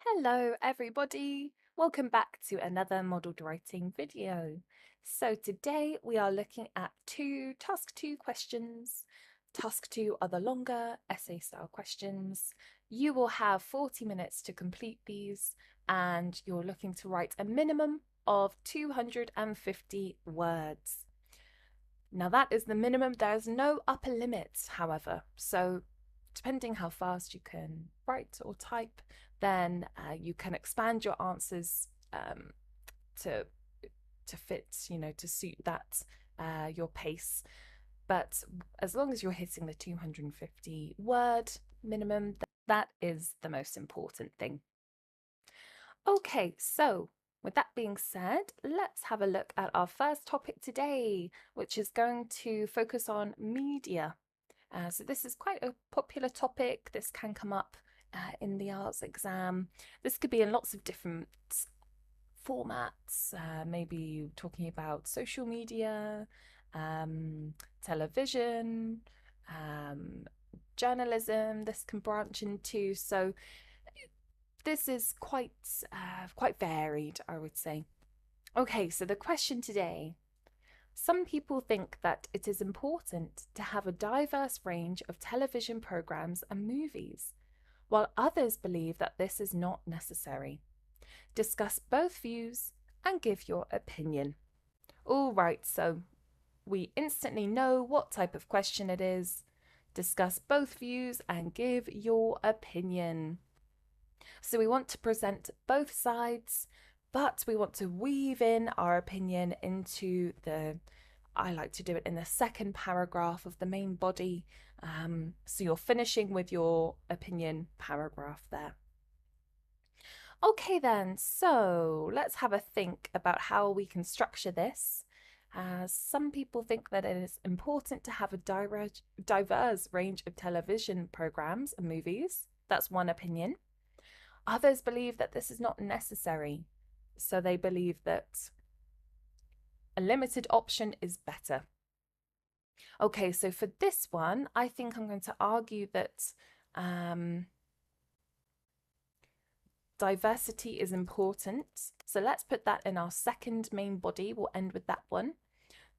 Hello everybody, welcome back to another modelled writing video. So today we are looking at task 2 questions. Task 2 are the longer essay style questions. You will have 40 minutes to complete these and you're looking to write a minimum of 250 words. Now that is the minimum, there is no upper limit however, so depending how fast you can write or type, then you can expand your answers to fit, to suit that your pace. But as long as you're hitting the 250 word minimum, that is the most important thing. Okay, so with that being said, let's have a look at our first topic today, which is going to focus on media. So this is quite a popular topic. This can come up in the IELTS exam. This could be in lots of different formats, maybe talking about social media, television, journalism. This can branch into, so this is quite varied, I would say. Okay, so the question today. Some people think that it is important to have a diverse range of television programs and movies, while others believe that this is not necessary. Discuss both views and give your opinion. All right, so we instantly know what type of question it is. Discuss both views and give your opinion. So we want to present both sides, but we want to weave in our opinion into I like to do it in the second paragraph of the main body. So you're finishing with your opinion paragraph there. Okay then, so let's have a think about how we can structure this. Some people think that it is important to have a diverse range of television programs and movies. That's one opinion. Others believe that this is not necessary. So they believe that a limited option is better. Okay, so for this one, I think I'm going to argue that diversity is important. So let's put that in our second main body. We'll end with that one.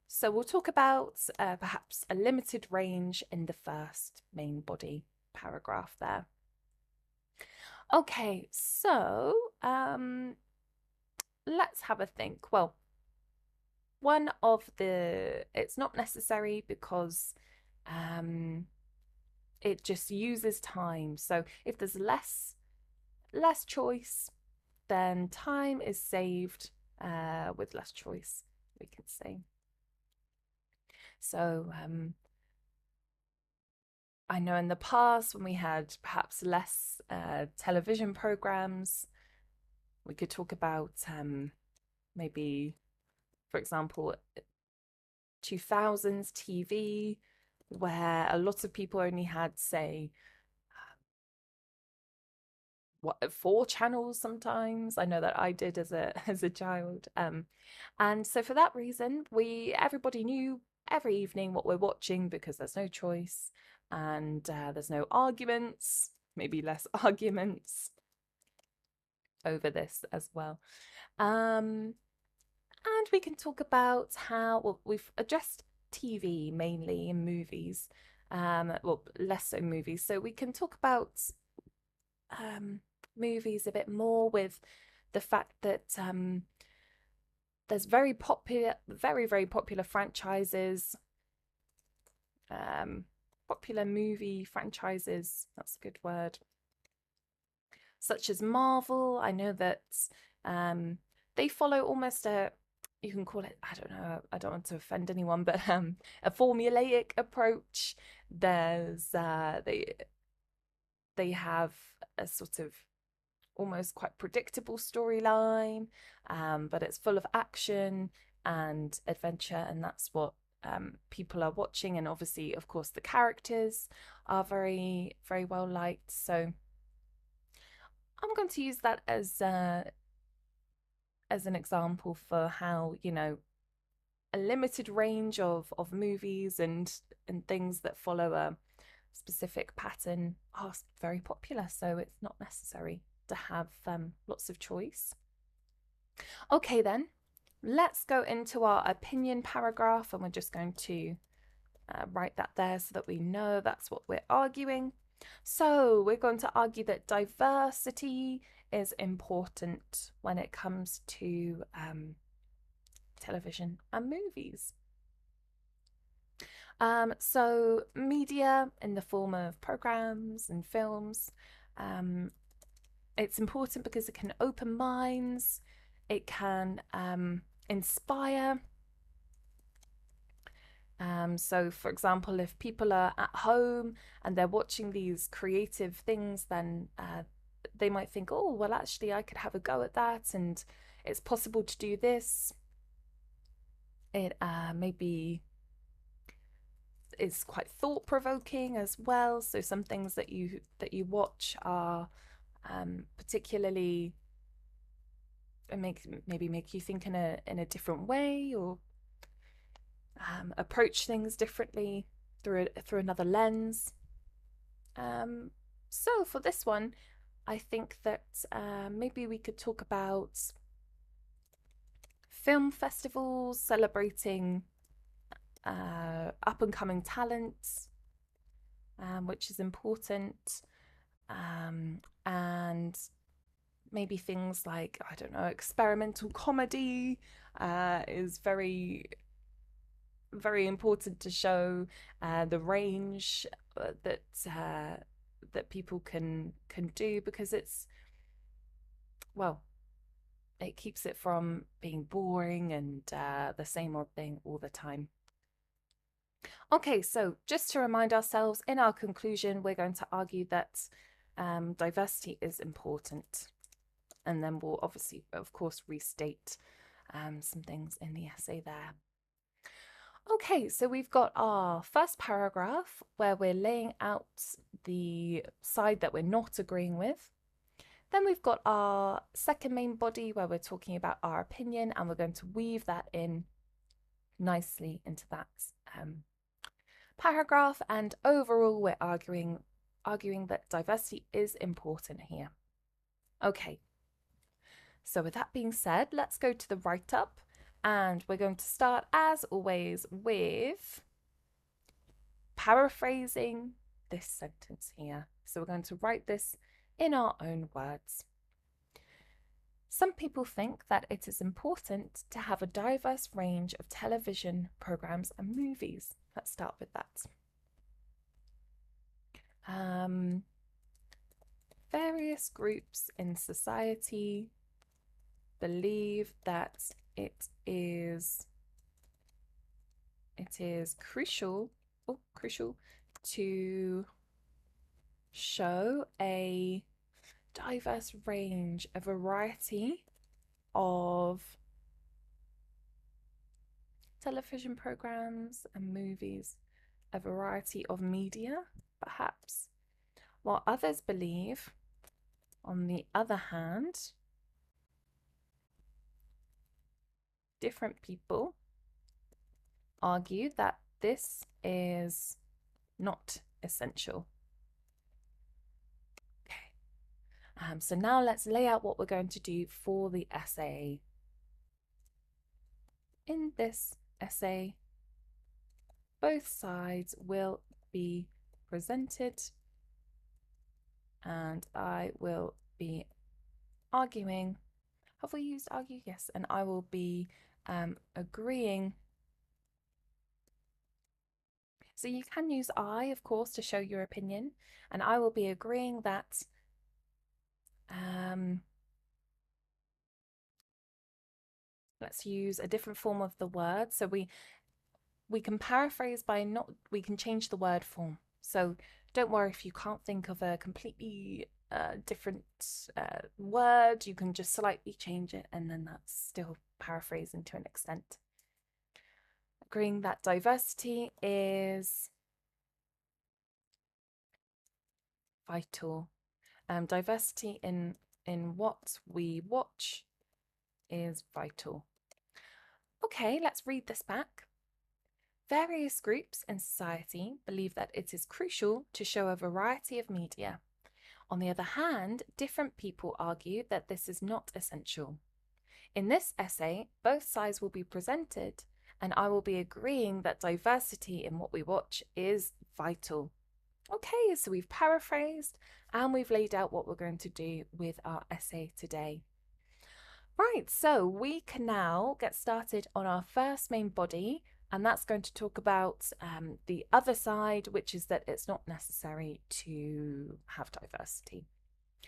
So we'll talk about perhaps a limited range in the first main body paragraph there. Okay, so let's have a think. Well, it's not necessary because it just uses time. So if there's less choice, then time is saved with less choice, we can say. So I know in the past when we had perhaps less television programs, we could talk about maybe, for example, 2000s TV, where a lot of people only had, say, 4 channels sometimes. I know that I did as a child. And so for that reason, everybody knew every evening what we're watching because there's no choice and there's no arguments, maybe less arguments over this as well. And we can talk about how, we've addressed TV mainly in movies, well, less so movies. So we can talk about movies a bit more with the fact that there's very popular franchises, popular movie franchises, that's a good word, such as Marvel. I know that they follow almost you can call it, I don't know, I don't want to offend anyone, but a formulaic approach. There's they have a sort of almost quite predictable storyline, but it's full of action and adventure, and that's what people are watching. And obviously, of course, the characters are very, very well liked. So I'm going to use that as an example for how, a limited range of movies and things that follow a specific pattern are very popular, so it's not necessary. to have lots of choice. Okay then, let's go into our opinion paragraph, and we're just going to write that there so that we know that's what we're arguing. So we're going to argue that diversity is important when it comes to television and movies. So media in the form of programs and films, it's important because it can open minds, it can inspire. So for example, if people are at home and they're watching these creative things, then they might think, oh, well, actually, I could have a go at that, and it's possible to do this. It maybe is quite thought-provoking as well. So some things that you watch are particularly maybe make you think in a different way, or approach things differently through another lens. So for this one, I think that maybe we could talk about film festivals celebrating up and coming talents, which is important, and maybe things like, I don't know, experimental comedy is very, very important to show the range that people can do, because it's, well, it keeps it from being boring and the same old thing all the time. Okay, so just to remind ourselves, in our conclusion, we're going to argue that diversity is important. And then we'll obviously, of course, restate some things in the essay there. Okay, so we've got our first paragraph where we're laying out the side that we're not agreeing with. Then we've got our second main body where we're talking about our opinion, and we're going to weave that in nicely into that paragraph. And overall, we're arguing that diversity is important here. Okay, so with that being said, let's go to the write-up, and we're going to start, as always, with paraphrasing this sentence here. So we're going to write this in our own words. Some people think that it is important to have a diverse range of television programs and movies. Let's start with that. Various groups in society believe that it is crucial to show a diverse range, a variety of television programs and movies, a variety of media, perhaps, while others believe, on the other hand, different people argue that this is not essential. Okay. So now let's lay out what we're going to do for the essay. In this essay, both sides will be presented, and I will be arguing. Have we used argue? Yes. And I will be agreeing. So you can use I, of course, to show your opinion, and I will be agreeing that let's use a different form of the word. So we can paraphrase by we can change the word form. So don't worry if you can't think of a completely different word. You can just slightly change it, and then that's still paraphrasing to an extent. Agreeing that diversity is vital. Diversity in what we watch is vital. Okay, let's read this back. Various groups in society believe that it is crucial to show a variety of media, On the other hand, different people argue that this is not essential. In this essay, both sides will be presented, and I will be agreeing that diversity in what we watch is vital. Okay, so we've paraphrased and we've laid out what we're going to do with our essay today. Right, so we can now get started on our first main body, and that's going to talk about the other side, which is that it's not necessary to have diversity.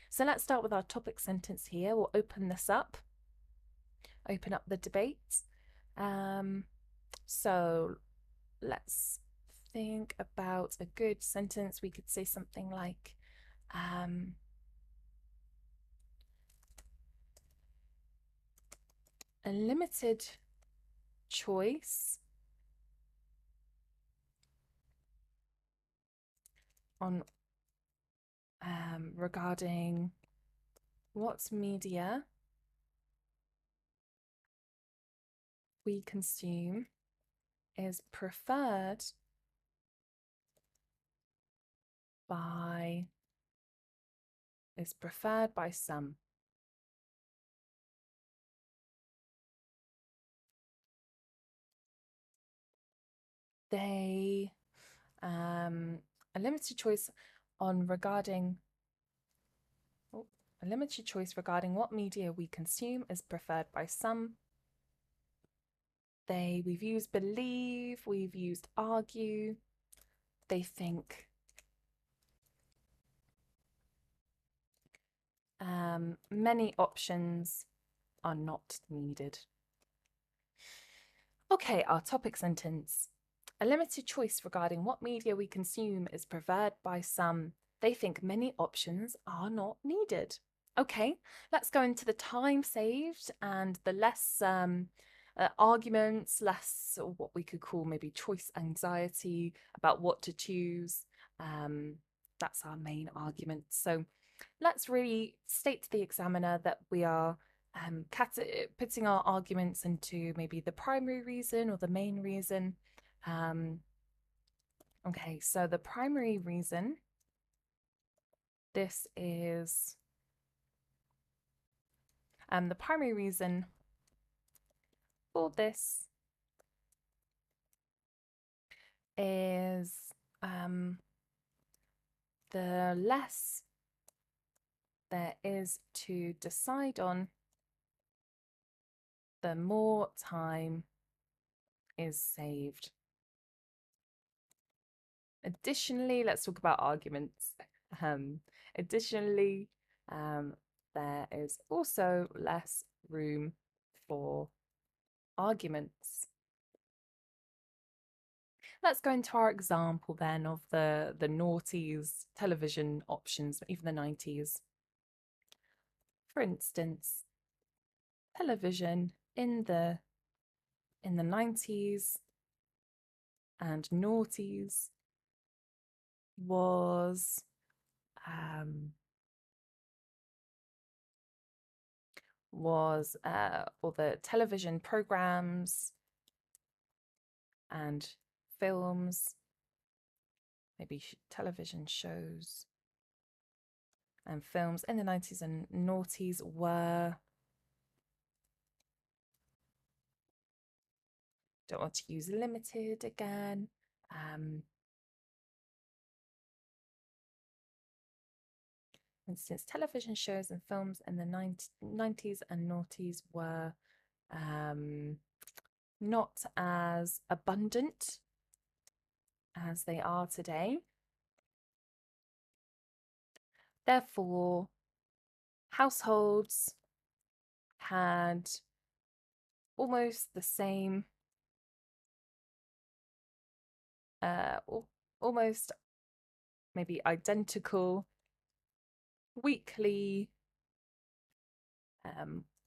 So let's start with our topic sentence here. We'll open this up, open up the debate. So let's think about a good sentence. We could say something like, a limited choice on regarding what media we consume is preferred by some. They a limited choice on regarding a limited choice regarding what media we consume is preferred by some. We've used believe, we've used argue. They think many options are not needed. Okay, our topic sentence. A limited choice regarding what media we consume is preferred by some. They think many options are not needed. Okay, let's go into the time saved and the less arguments, less what we could call maybe choice anxiety about what to choose. That's our main argument. So let's really state to the examiner that we are putting our arguments into maybe the primary reason or the main reason. Okay, so the primary reason, this is the primary reason for this is the less there is to decide on, the more time is saved. Additionally, let's talk about arguments. Additionally, there is also less room for arguments. Let's go into our example then of the noughties television options, even the 90s. For instance, television in the 90s and noughties was all the television programs and films, maybe television shows and films in the 90s and noughties were, don't want to use limited again, for instance, television shows and films in the 90s and noughties were not as abundant as they are today. Therefore, households had almost the same, almost maybe identical weekly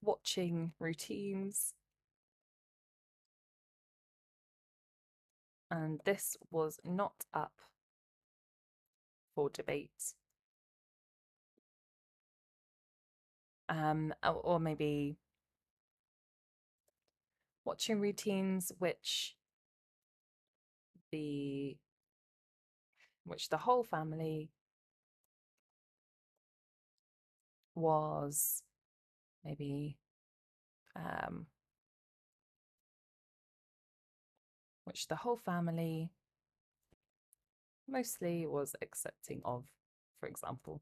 watching routines. And this was not up for debate. Or maybe watching routines which the whole family was maybe which the whole family mostly was accepting of, for example.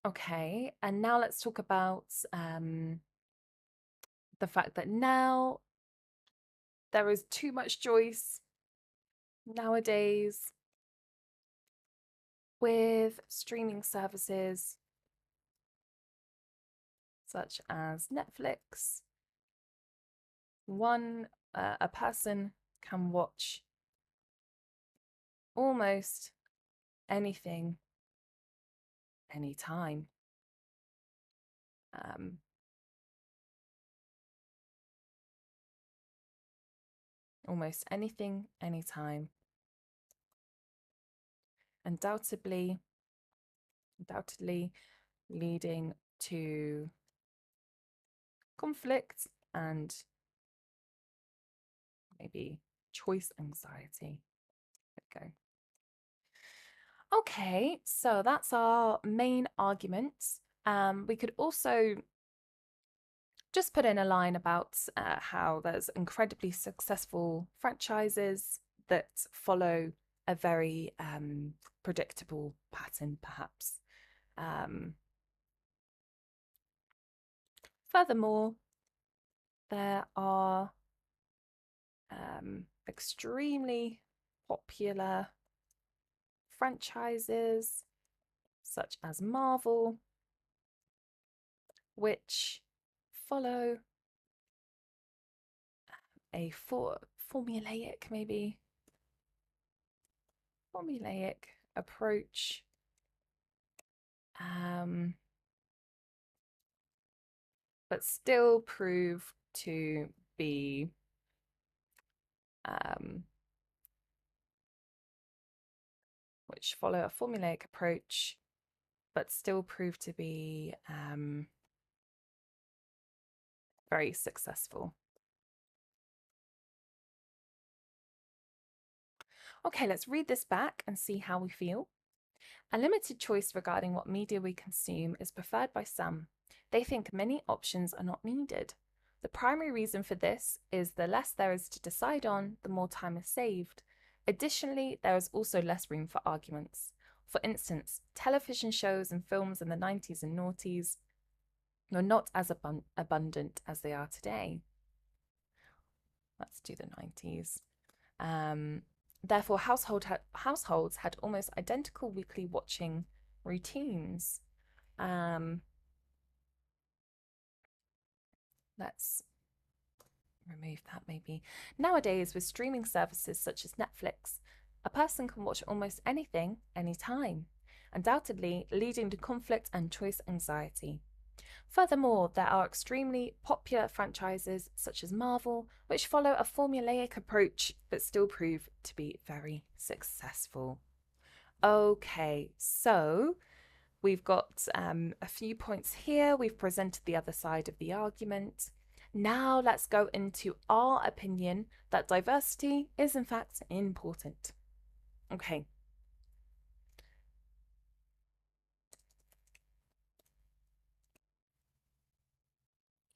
Okay, and now let's talk about the fact that now there is too much choice nowadays with streaming services such as Netflix. A person can watch almost anything, anytime. Almost anything, anytime. Undoubtedly leading to conflict and maybe choice anxiety. There we go. Okay, so that's our main arguments. We could also just put in a line about how there's incredibly successful franchises that follow a very predictable pattern, perhaps. Furthermore, there are extremely popular franchises such as Marvel, which follow a formulaic approach, but still prove to be which follow a formulaic approach, but still prove to be very successful. Okay, let's read this back and see how we feel. A limited choice regarding what media we consume is preferred by some. They think many options are not needed. The primary reason for this is the less there is to decide on, the more time is saved. Additionally, there is also less room for arguments. For instance, television shows and films in the 90s and noughties were not as abundant as they are today. Let's do the 90s. Therefore, households had almost identical weekly watching routines. Let's remove that maybe. Nowadays, with streaming services such as Netflix, a person can watch almost anything, anytime, undoubtedly leading to conflict and choice anxiety. Furthermore, there are extremely popular franchises such as Marvel, which follow a formulaic approach but still prove to be very successful. Okay, so we've got a few points here. We've presented the other side of the argument. Now let's go into our opinion that diversity is in fact important. Okay.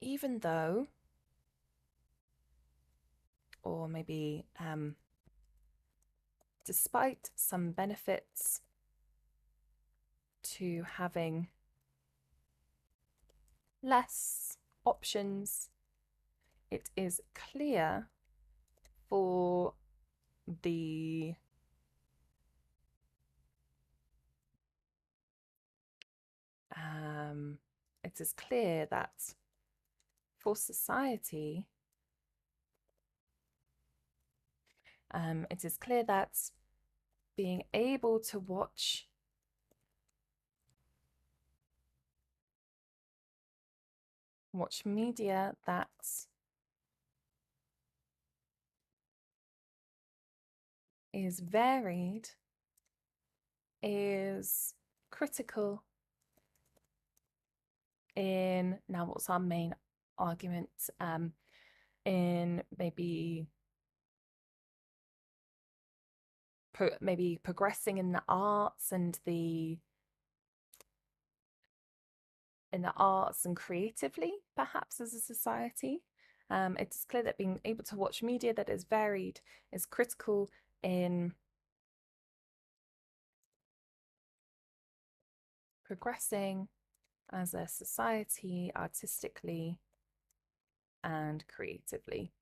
Even though, or maybe despite some benefits to having less options, it is clear for the it is clear that for society, it is clear that being able to watch media that is varied is critical in, now what's our main argument, in maybe maybe progressing in the arts and creatively, perhaps as a society. It is clear that being able to watch media that is varied is critical in progressing as a society artistically and creatively.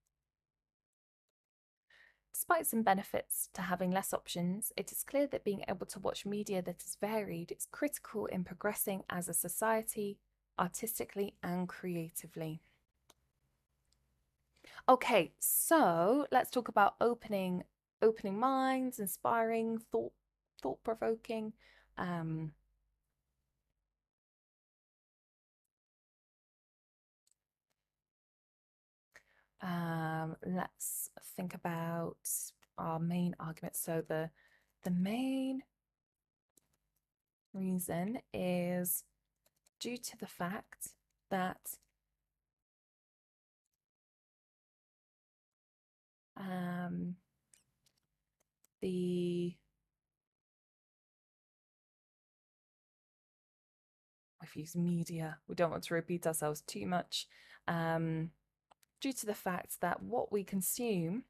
Despite some benefits to having less options, it is clear that being able to watch media that is varied is critical in progressing as a society artistically and creatively. Okay, so let's talk about opening minds, inspiring, thought provoking. Let's think about our main argument. So the main reason is due to the fact that we've used media. We don't want to repeat ourselves too much. Due to the fact that what we consume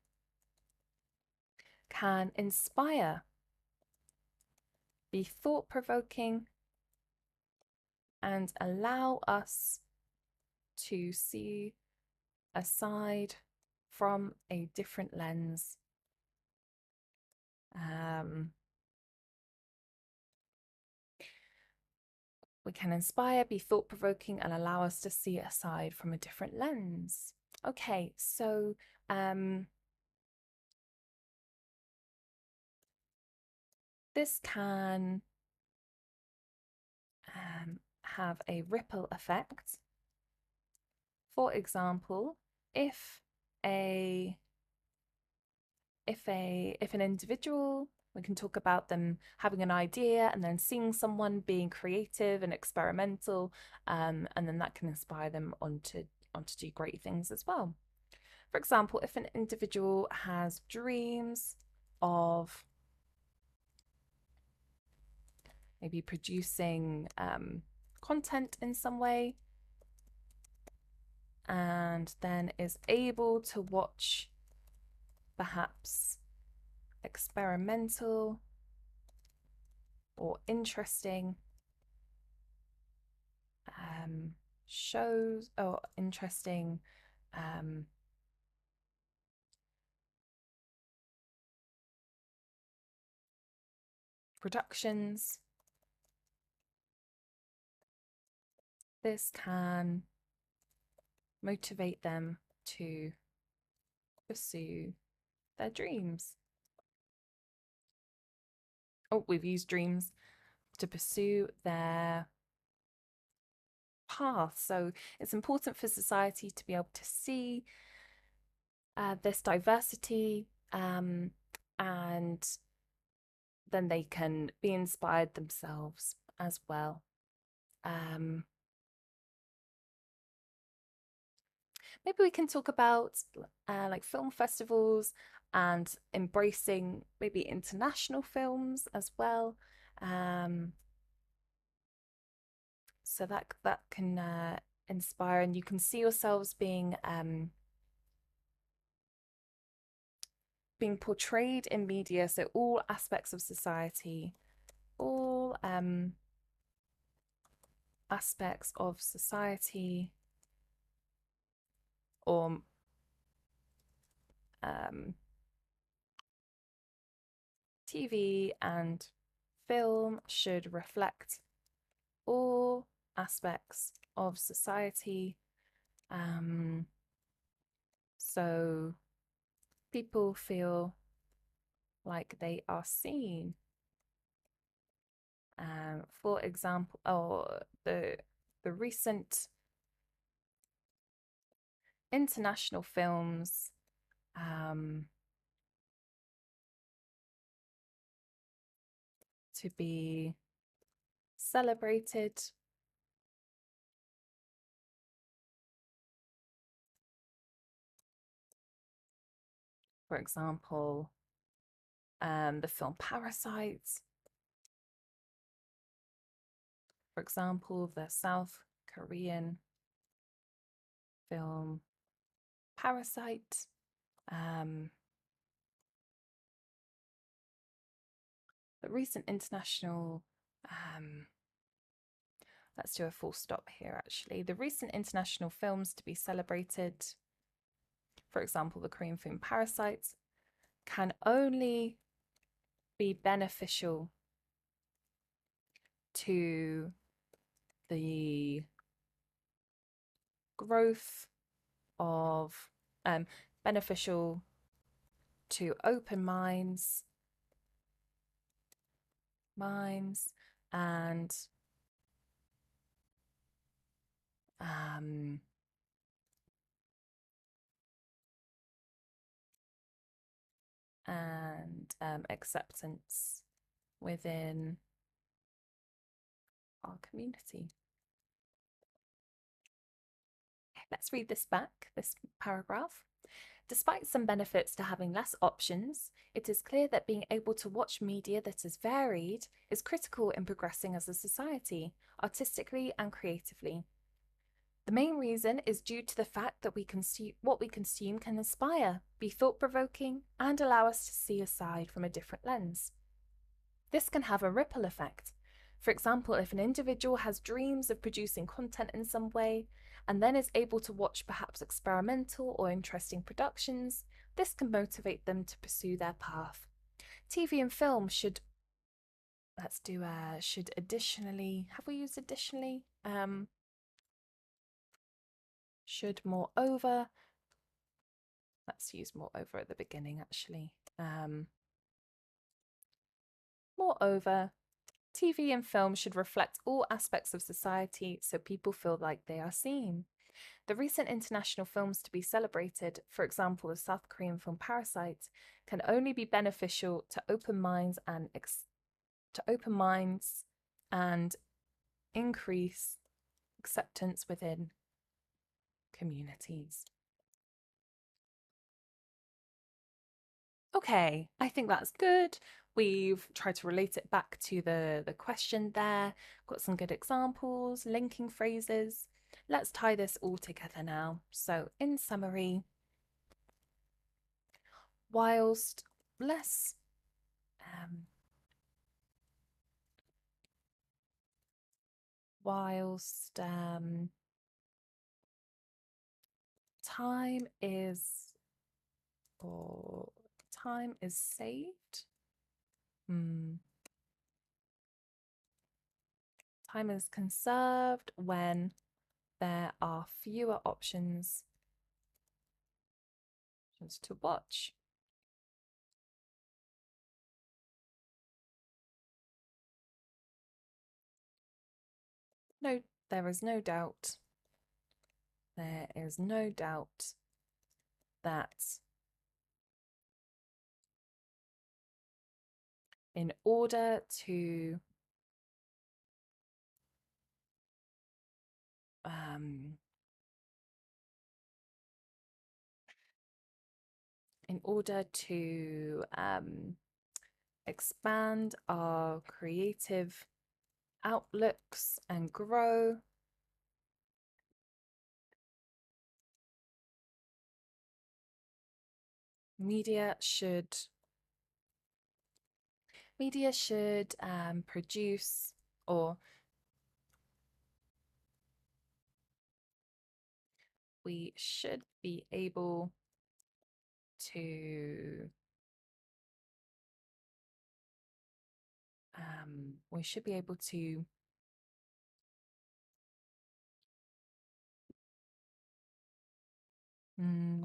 can inspire, be thought provoking, and allow us to see a side from a different lens. We can inspire, be thought provoking, and allow us to see a side from a different lens. Okay, so this can have a ripple effect. For example, if an individual, we can talk about them having an idea and then seeing someone being creative and experimental, and then that can inspire them on to do great things as well. For example, if an individual has dreams of maybe producing content in some way, and then is able to watch perhaps experimental or interesting shows or interesting productions, this can motivate them to pursue their dreams. Oh, we've used dreams to pursue their path. So it's important for society to be able to see this diversity, and then they can be inspired themselves as well. Maybe we can talk about like film festivals and embracing maybe international films as well. So that can inspire, and you can see yourselves being portrayed in media. So all aspects of society, all aspects of society, or TV and film should reflect all aspects of society. So people feel like they are seen. For example, the recent international films to be celebrated. For example, the film Parasite, for example, the South Korean film Parasite. The recent international, let's do a full stop here actually. The recent international films to be celebrated, for example, the Korean film Parasite, can only be beneficial to the growth of, beneficial to open minds and acceptance within our community. Let's read this back, this paragraph. Despite some benefits to having less options, it is clear that being able to watch media that is varied is critical in progressing as a society, artistically and creatively. The main reason is due to the fact that what we consume can inspire, be thought-provoking, and allow us to see a side from a different lens. This can have a ripple effect. For example, if an individual has dreams of producing content in some way, and then is able to watch perhaps experimental or interesting productions, this can motivate them to pursue their path. TV and film should additionally, have we used additionally? Should moreover, let's use moreover at the beginning actually. Moreover, TV and film should reflect all aspects of society so people feel like they are seen. The recent international films to be celebrated, for example, the South Korean film Parasite, can only be beneficial to open minds and increase acceptance within communities. Okay, I think that's good. We've tried to relate it back to the question there, got some good examples, linking phrases. Let's tie this all together now. So in summary, whilst less time is saved. Time is conserved when there are fewer options to watch. No, there is no doubt. There is no doubt that in order to expand our creative outlooks and grow, media should produce, or we should be able to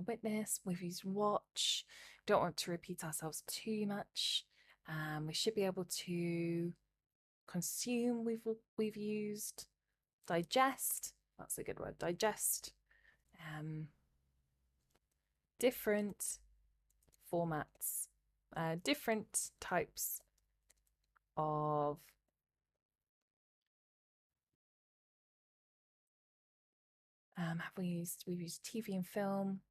witness, we've used watch, don't want to repeat ourselves too much. We should be able to consume, we've used digest, that's a good word, digest, different formats, different types of we've used TV and film,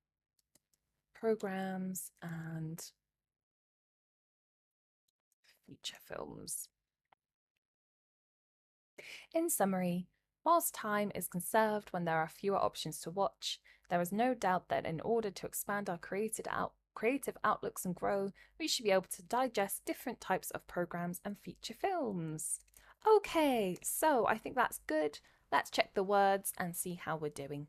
programs and feature films. In summary, whilst time is conserved when there are fewer options to watch, there is no doubt that in order to expand our creative outlooks and grow, we should be able to digest different types of programs and feature films. Okay, so I think that's good. Let's check the words and see how we're doing.